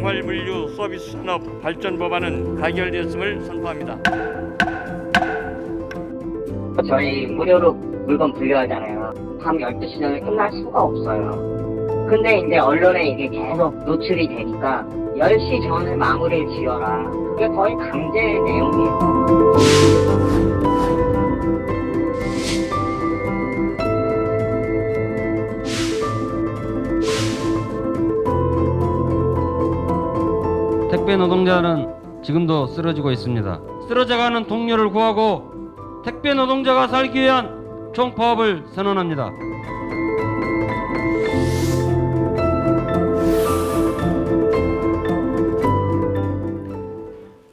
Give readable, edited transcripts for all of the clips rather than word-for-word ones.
생활물류 서비스 산업 발전 법안은 가결되었음을 선포합니다. 저희 무료로 물건 분류하잖아요. 밤 12시 전에 끝날 수가 없어요. 근데 이제 언론에 이게 계속 노출이 되니까 10시 전에 마무리를 지어라. 그게 거의 강제 내용이에요. 택배 노동자는 지금도 쓰러지고 있습니다. 쓰러져가는 동료를 구하고 택배 노동자가 살기 위한 총파업을 선언합니다.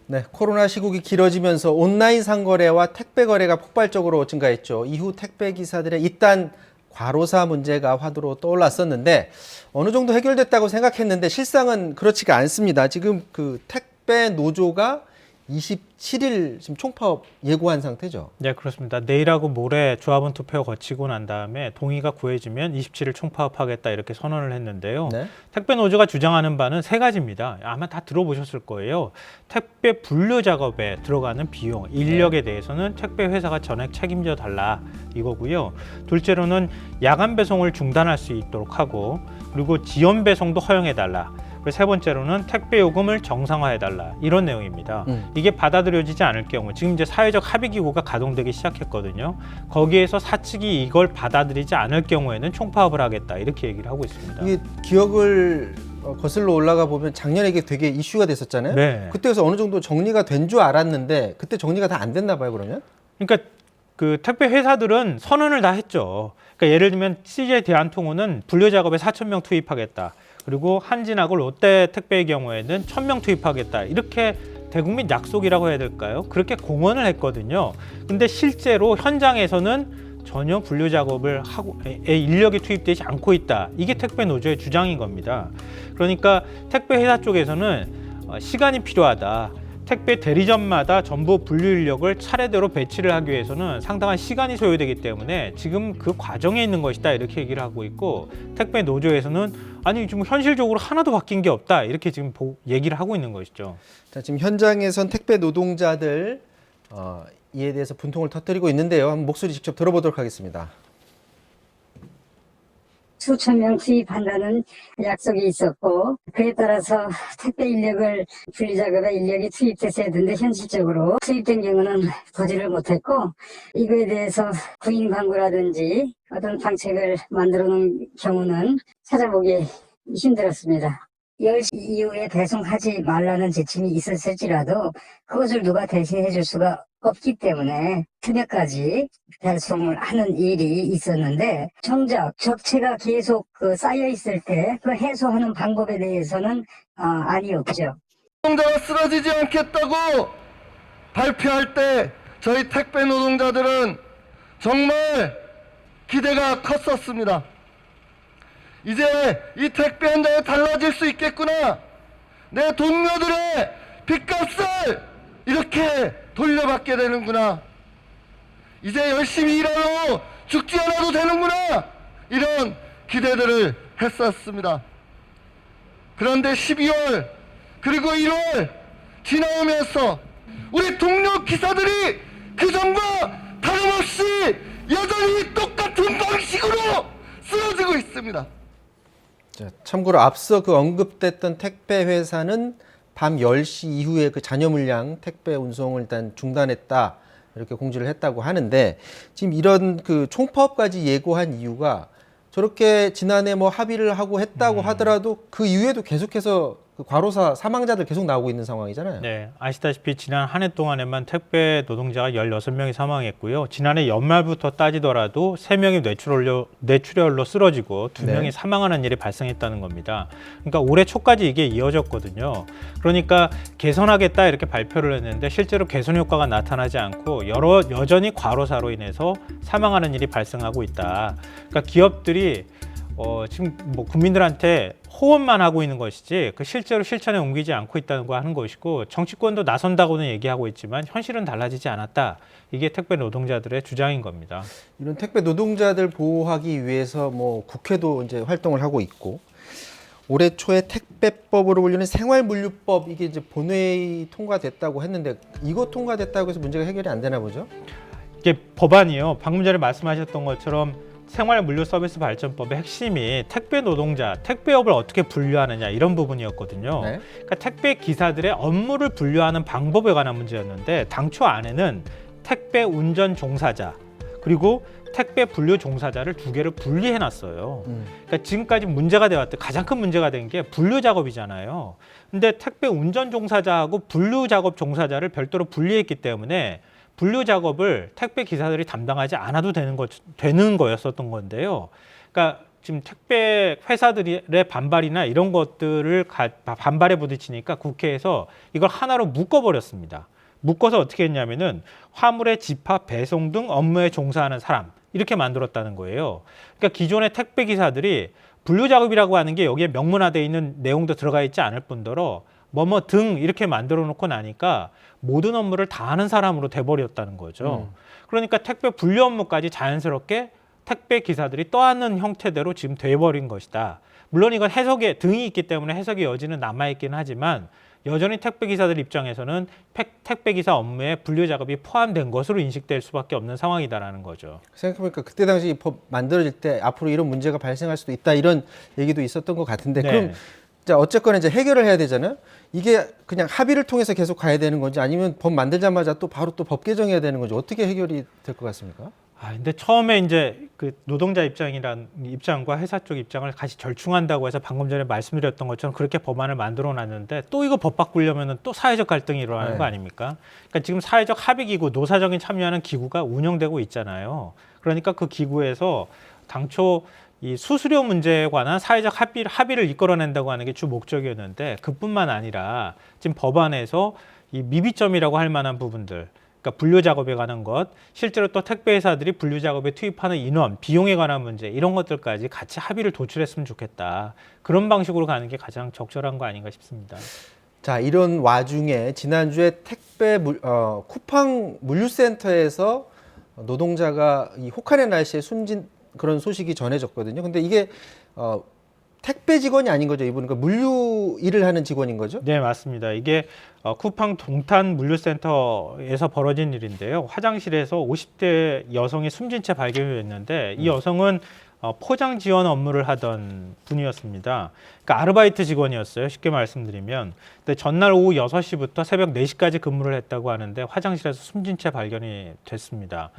네, 코로나 시국이 길어지면서 온라인 상거래와 택배 거래가 폭발적으로 증가했죠. 이후 택배 기사들의 잇단 과로사 문제가 화두로 떠올랐었는데 어느 정도 해결됐다고 생각했는데 실상은 그렇지가 않습니다. 지금 그 택배 노조가 27일 지금 총파업 예고한 상태죠. 네, 그렇습니다. 내일하고 모레 조합원 투표 거치고 난 다음에 동의가 구해지면 27일 총파업하겠다 이렇게 선언을 했는데요. 네. 택배 노조가 주장하는 바는 세 가지입니다. 아마 다 들어보셨을 거예요. 택배 분류 작업에 들어가는 비용, 인력에 대해서는 택배 회사가 전액 책임져 달라 이거고요. 둘째로는 야간 배송을 중단할 수 있도록 하고, 그리고 지연 배송도 허용해 달라. 그리고 세 번째로는 택배 요금을 정상화해달라 이런 내용입니다. 이게 받아들여지지 않을 경우 지금 이제 사회적 합의기구가 가동되기 시작했거든요. 거기에서 사측이 이걸 받아들이지 않을 경우에는 총파업을 하겠다 이렇게 얘기를 하고 있습니다. 이게 기억을 거슬러 올라가 보면 작년에 이게 되게 이슈가 됐었잖아요. 네. 그때에서 어느 정도 정리가 된 줄 알았는데 그때 정리가 다 안 됐나 봐요, 그러면? 그러니까 그 택배 회사들은 선언을 다 했죠. 그러니까 예를 들면 CJ 대한통운은 분류 작업에 4,000명 투입하겠다. 그리고 한진하고 롯데 택배의 경우에는 1,000명 투입하겠다. 이렇게 대국민 약속이라고 해야 될까요? 그렇게 공언을 했거든요. 근데 실제로 현장에서는 전혀 분류 작업을 하고 인력이 투입되지 않고 있다. 이게 택배 노조의 주장인 겁니다. 그러니까 택배 회사 쪽에서는 시간이 필요하다. 택배 대리점마다 전부 분류 인력을 차례대로 배치를 하기 위해서는 상당한 시간이 소요되기 때문에 지금 그 과정에 있는 것이다 이렇게 얘기를 하고 있고, 택배 노조에서는 아니 지금 현실적으로 하나도 바뀐 게 없다 이렇게 지금 얘기를 하고 있는 것이죠. 자, 지금 현장에선 택배 노동자들 이에 대해서 분통을 터뜨리고 있는데요. 한번 목소리 직접 들어보도록 하겠습니다. 수천 명 투입한다는 약속이 있었고, 그에 따라서 택배 인력을 분리 작업에 인력이 투입됐어야 되는데 현실적으로 투입된 경우는 보지를 못했고, 이거에 대해서 구인 광고라든지 어떤 방책을 만들어 놓은 경우는 찾아보기 힘들었습니다. 10시 이후에 배송하지 말라는 지침이 있었을지라도 그것을 누가 대신해 줄 수가 없기 때문에 새벽까지 배송을 하는 일이 있었는데, 정작 적체가 계속 쌓여 있을 때 그 해소하는 방법에 대해서는 안이 없죠. 노동자가 쓰러지지 않겠다고 발표할 때 저희 택배 노동자들은 정말 기대가 컸었습니다. 이제 이 택배 현장이 달라질 수 있겠구나. 내 동료들의 빚값을 이렇게 돌려받게 되는구나. 이제 열심히 일하러 죽지 않아도 되는구나. 이런 기대들을 했었습니다. 그런데 12월 그리고 1월 지나오면서 우리 동료 기사들이 그전과 다름없이 여전히 똑같은 방식으로 쓰러지고 있습니다. 자, 참고로 앞서 그 언급됐던 택배 회사는 밤 10시 이후에 그 잔여 물량 택배 운송을 일단 중단했다 이렇게 공지를 했다고 하는데, 지금 이런 그 총파업까지 예고한 이유가 저렇게 지난해 뭐 합의를 하고 했다고 하더라도 그 이후에도 계속해서 그 과로사 사망자들 계속 나오고 있는 상황이잖아요. 네, 아시다시피 지난 한 해 동안에만 택배 노동자가 16명이 사망했고요. 지난해 연말부터 따지더라도 3명이 뇌출혈로 쓰러지고 2명이 네. 사망하는 일이 발생했다는 겁니다. 그러니까 올해 초까지 이게 이어졌거든요. 그러니까 개선하겠다 이렇게 발표를 했는데 실제로 개선 효과가 나타나지 않고 여전히 과로사로 인해서 사망하는 일이 발생하고 있다. 그러니까 기업들이 지금 뭐 국민들한테 호언만 하고 있는 것이지 그 실제로 실천에 옮기지 않고 있다는 거 하는 것이고, 정치권도 나선다고는 얘기하고 있지만 현실은 달라지지 않았다. 이게 택배 노동자들의 주장인 겁니다. 이런 택배 노동자들 보호하기 위해서 뭐 국회도 이제 활동을 하고 있고, 올해 초에 택배법으로 불리는 생활물류법 이게 이제 본회의 통과됐다고 했는데 이거 통과됐다고 해서 문제가 해결이 안 되나 보죠? 이게 법안이요. 방금 전에 말씀하셨던 것처럼 생활물류서비스발전법의 핵심이 택배 노동자, 택배업을 어떻게 분류하느냐 이런 부분이었거든요. 네. 그러니까 택배 기사들의 업무를 분류하는 방법에 관한 문제였는데 당초 안에는 택배 운전 종사자 그리고 택배 분류 종사자를 두 개를 분리해 놨어요. 그러니까 지금까지 문제가 되었던 가장 큰 문제가 된 게 분류 작업이잖아요. 근데 택배 운전 종사자하고 분류 작업 종사자를 별도로 분리했기 때문에 분류 작업을 택배 기사들이 담당하지 않아도 되는 거였었던 건데요. 그러니까 지금 택배 회사들의 반발이나 이런 것들을 반발에 부딪히니까 국회에서 이걸 하나로 묶어버렸습니다. 묶어서 어떻게 했냐면은 화물의 집합, 배송 등 업무에 종사하는 사람 이렇게 만들었다는 거예요. 그러니까 기존의 택배 기사들이 분류 작업이라고 하는 게 여기에 명문화되어 있는 내용도 들어가 있지 않을 뿐더러 뭐뭐 등 이렇게 만들어 놓고 나니까 모든 업무를 다 하는 사람으로 돼버렸다는 거죠. 그러니까 택배 분류 업무까지 자연스럽게 택배 기사들이 떠안는 형태대로 지금 돼버린 것이다. 물론 이건 해석에 등이 있기 때문에 해석의 여지는 남아있긴 하지만 여전히 택배 기사들 입장에서는 택배 기사 업무에 분류 작업이 포함된 것으로 인식될 수밖에 없는 상황이다라는 거죠. 생각해보니까 그때 당시 이 법 만들어질 때 앞으로 이런 문제가 발생할 수도 있다 이런 얘기도 있었던 것 같은데 네. 그럼 자 어쨌거나 이제 해결을 해야 되잖아요. 이게 그냥 합의를 통해서 계속 가야 되는 건지 아니면 법 만들자마자 또 바로 또 법 개정해야 되는 건지 어떻게 해결이 될 것 같습니까? 근데 처음에 이제 그 노동자 입장과 회사 쪽 입장을 같이 절충한다고 해서 방금 전에 말씀드렸던 것처럼 그렇게 법안을 만들어 놨는데 또 이거 법 바꾸려면은 또 사회적 갈등이 일어나는 거 아닙니까? 그러니까 지금 사회적 합의 기구, 노사정이 참여하는 기구가 운영되고 있잖아요. 그러니까 그 기구에서 당초 이 수수료 문제에 관한 사회적 합의를 이끌어낸다고 하는 게 주 목적이었는데 그뿐만 아니라 지금 법안에서 이 미비점이라고 할 만한 부분들 그러니까 분류 작업에 관한 것, 실제로 또 택배 회사들이 분류 작업에 투입하는 인원, 비용에 관한 문제 이런 것들까지 같이 합의를 도출했으면 좋겠다. 그런 방식으로 가는 게 가장 적절한 거 아닌가 싶습니다. 자 이런 와중에 지난주에 택배 쿠팡 물류센터에서 노동자가 이 혹한의 날씨에 숨진 그런 소식이 전해졌거든요. 근데 이게 택배 직원이 아닌 거죠, 이분은. 그러니까 물류 일을 하는 직원인 거죠? 네, 맞습니다. 이게 쿠팡 동탄 물류센터에서 벌어진 일인데요. 화장실에서 50대 여성이 숨진 채 발견이 됐는데 이 여성은 포장 지원 업무를 하던 분이었습니다. 그러니까 아르바이트 직원이었어요. 쉽게 말씀드리면. 근데 전날 오후 6시부터 새벽 4시까지 근무를 했다고 하는데 화장실에서 숨진 채 발견이 됐습니다.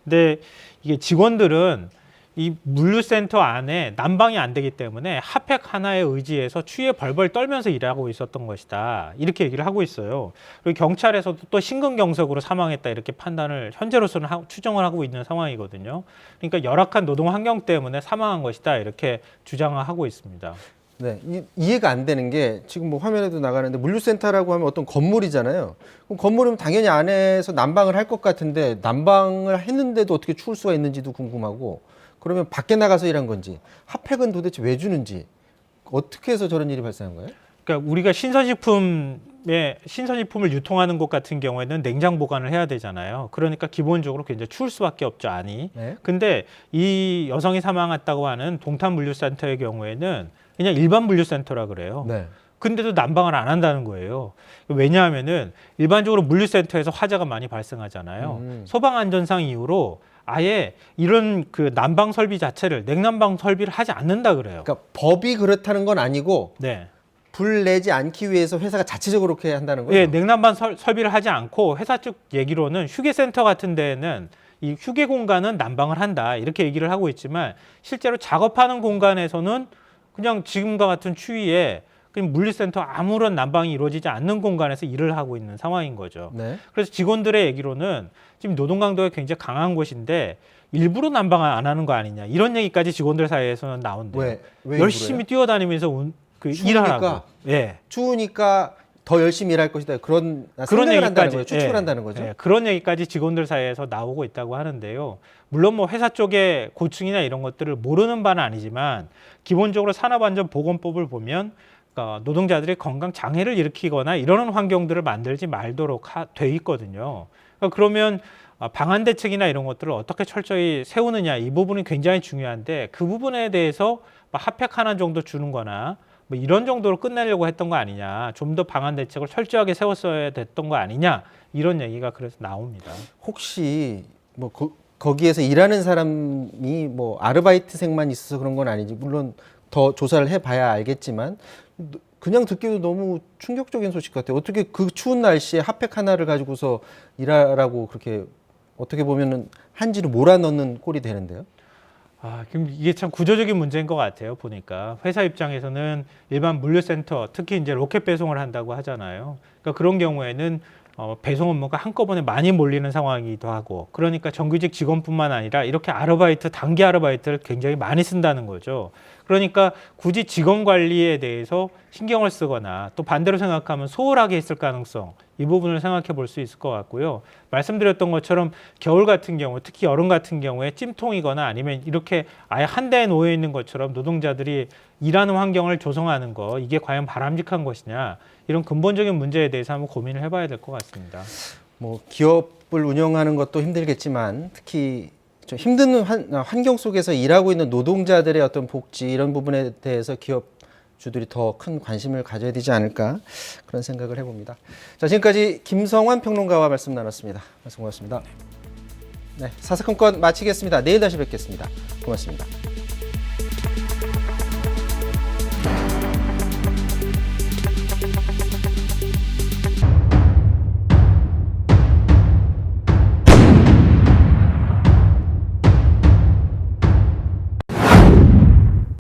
근데 이게 직원들은 이 물류센터 안에 난방이 안 되기 때문에 핫팩 하나에 의지해서 추위에 벌벌 떨면서 일하고 있었던 것이다. 이렇게 얘기를 하고 있어요. 그리고 경찰에서도 또 심근경색으로 사망했다 이렇게 판단을 현재로서는 추정을 하고 있는 상황이거든요. 그러니까 열악한 노동 환경 때문에 사망한 것이다 이렇게 주장을 하고 있습니다. 네, 이해가 안 되는 게 지금 뭐 화면에도 나가는데 물류센터라고 하면 어떤 건물이잖아요. 그럼 건물이면 당연히 안에서 난방을 할 것 같은데 난방을 했는데도 어떻게 추울 수가 있는지도 궁금하고 그러면 밖에 나가서 일한 건지 핫팩은 도대체 왜 주는지 어떻게 해서 저런 일이 발생한 거예요? 그러니까 우리가 신선식품을 유통하는 곳 같은 경우에는 냉장 보관을 해야 되잖아요. 그러니까 기본적으로 굉장히 추울 수밖에 없죠, 안이. 네. 근데 이 여성이 사망했다고 하는 동탄 물류센터의 경우에는 그냥 일반 물류센터라 그래요. 네. 근데도 난방을 안 한다는 거예요. 왜냐하면은 일반적으로 물류센터에서 화재가 많이 발생하잖아요. 소방 안전상 이유로 아예 이런 그 난방 설비 자체를 냉난방 설비를 하지 않는다 그래요. 그러니까 법이 그렇다는 건 아니고 네. 불 내지 않기 위해서 회사가 자체적으로 그렇게 한다는 거죠? 예, 냉난방 설비를 하지 않고 회사 측 얘기로는 휴게센터 같은 데에는 이 휴게 공간은 난방을 한다 이렇게 얘기를 하고 있지만 실제로 작업하는 공간에서는 그냥 지금과 같은 추위에 그냥 물류센터 아무런 난방이 이루어지지 않는 공간에서 일을 하고 있는 상황인 거죠. 네. 그래서 직원들의 얘기로는 지금 노동 강도가 굉장히 강한 곳인데 일부러 난방을 안 하는 거 아니냐 이런 얘기까지 직원들 사이에서는 나온대요. 왜 열심히 뛰어다니면서 일하라고. 예. 추우니까 더 열심히 일할 것이다. 그런 생각을 한다는 거죠. 추측을 한다는 거죠. 예, 그런 얘기까지 직원들 사이에서 나오고 있다고 하는데요. 물론 뭐 회사 쪽의 고충이나 이런 것들을 모르는 바는 아니지만 기본적으로 산업안전보건법을 보면 노동자들이 건강 장애를 일으키거나 이러는 환경들을 만들지 말도록 돼 있거든요. 그러면 방안 대책이나 이런 것들을 어떻게 철저히 세우느냐 이 부분이 굉장히 중요한데 그 부분에 대해서 핫팩 하나 정도 주는 거나 뭐 이런 정도로 끝내려고 했던 거 아니냐, 좀 더 방안 대책을 철저하게 세웠어야 됐던 거 아니냐, 이런 얘기가 그래서 나옵니다. 혹시 뭐 거기에서 일하는 사람이 뭐 아르바이트생만 있어서 그런 건 아니지, 물론 더 조사를 해봐야 알겠지만 그냥 듣기도 너무 충격적인 소식 같아요. 어떻게 그 추운 날씨에 핫팩 하나를 가지고서 일하라고 그렇게 어떻게 보면은 한지로 몰아넣는 꼴이 되는데요. 그럼 이게 참 구조적인 문제인 것 같아요. 보니까 회사 입장에서는 일반 물류센터, 특히 이제 로켓 배송을 한다고 하잖아요. 그러니까 그런 경우에는 배송 업무가 한꺼번에 많이 몰리는 상황이기도 하고, 그러니까 정규직 직원뿐만 아니라 이렇게 아르바이트, 단기 아르바이트를 굉장히 많이 쓴다는 거죠. 그러니까 굳이 직원 관리에 대해서 신경을 쓰거나 또 반대로 생각하면 소홀하게 했을 가능성, 이 부분을 생각해 볼 수 있을 것 같고요. 말씀드렸던 것처럼 겨울 같은 경우, 특히 여름 같은 경우에 찜통이거나 아니면 이렇게 아예 한 대에 놓여 있는 것처럼 노동자들이 일하는 환경을 조성하는 거, 이게 과연 바람직한 것이냐, 이런 근본적인 문제에 대해서 한번 고민을 해봐야 될 것 같습니다. 뭐 기업을 운영하는 것도 힘들겠지만 특히 좀 힘든 환경 속에서 일하고 있는 노동자들의 어떤 복지, 이런 부분에 대해서 기업주들이 더 큰 관심을 가져야 되지 않을까, 그런 생각을 해봅니다. 자, 지금까지 김성환 평론가와 말씀 나눴습니다. 말씀 고맙습니다. 네, 사사건건 마치겠습니다. 내일 다시 뵙겠습니다. 고맙습니다.